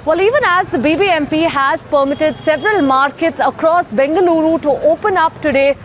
Well, even as the BBMP has permitted several markets across Bengaluru to open up today,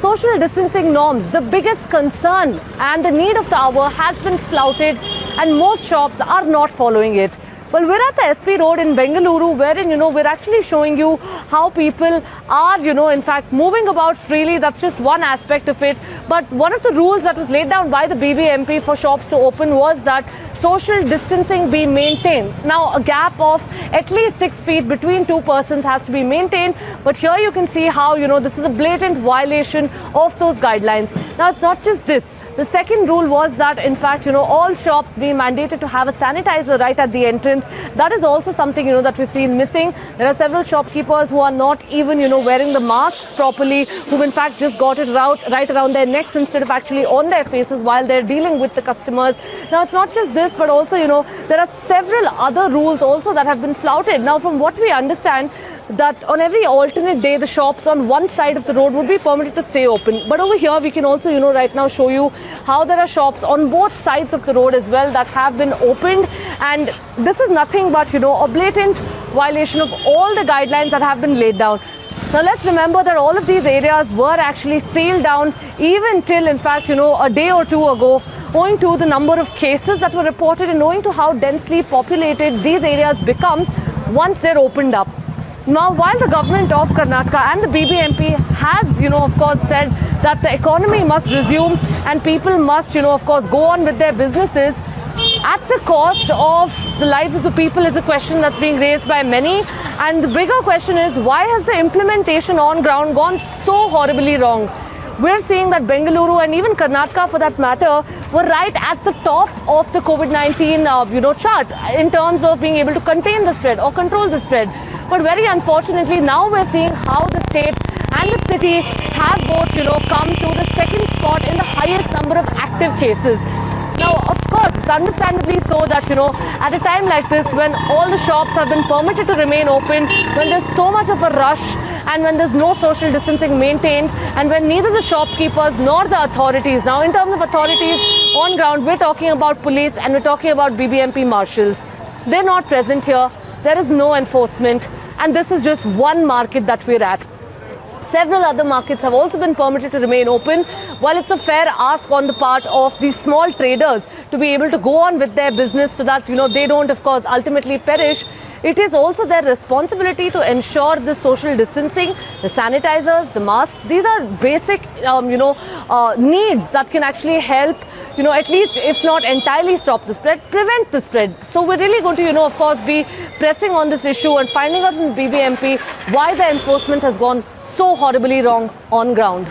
social distancing norms, the biggest concern and the need of the hour, has been flouted and most shops are not following it. Well, we're at the SP Road in Bengaluru, wherein, we're actually showing you how people are, in fact, moving about freely. That's just one aspect of it. But one of the rules that was laid down by the BBMP for shops to open was that social distancing be maintained. Now, a gap of at least 6 feet between two persons has to be maintained. But here you can see how, this is a blatant violation of those guidelines. Now, it's not just this. The second rule was that, in fact, all shops be mandated to have a sanitizer right at the entrance. That is also something, that we've seen missing. There are several shopkeepers who are not even, wearing the masks properly, who've in fact just got it right around their necks instead of actually on their faces while they're dealing with the customers. Now, it's not just this, but also, there are several other rules also that have been flouted. Now, from what we understand, that on every alternate day, the shops on one side of the road would be permitted to stay open. But over here, we can also, right now show you how there are shops on both sides of the road as well that have been opened. And this is nothing but, a blatant violation of all the guidelines that have been laid down. Now, let's remember that all of these areas were actually sealed down even till, in fact, a day or two ago, owing to the number of cases that were reported and owing to how densely populated these areas become once they're opened up. Now, while the government of Karnataka and the BBMP has, of course, said that the economy must resume and people must, of course, go on with their businesses, at the cost of the lives of the people is a question that's being raised by many. And the bigger question is, why has the implementation on ground gone so horribly wrong? We're seeing that Bengaluru and even Karnataka, for that matter, were right at the top of the COVID-19, chart in terms of being able to contain the spread or control the spread. But very unfortunately, now we're seeing how the state and the city have both, come to the second spot in the highest number of active cases. Now, of course, it's understandably so that, at a time like this, when all the shops have been permitted to remain open, when there's so much of a rush, and when there's no social distancing maintained, and when neither the shopkeepers nor the authorities, now in terms of authorities on ground, we're talking about police and we're talking about BBMP marshals. They're not present here. There is no enforcement. And this is just one market that we're at. Several other markets have also been permitted to remain open. While it's a fair ask on the part of these small traders to be able to go on with their business so that, they don't, of course, ultimately perish, it is also their responsibility to ensure the social distancing, the sanitizers, the masks. These are basic, needs that can actually help, at least if not entirely stop the spread, prevent the spread. So we're really going to, of course, be pressing on this issue and finding out from BBMP why the enforcement has gone so horribly wrong on ground.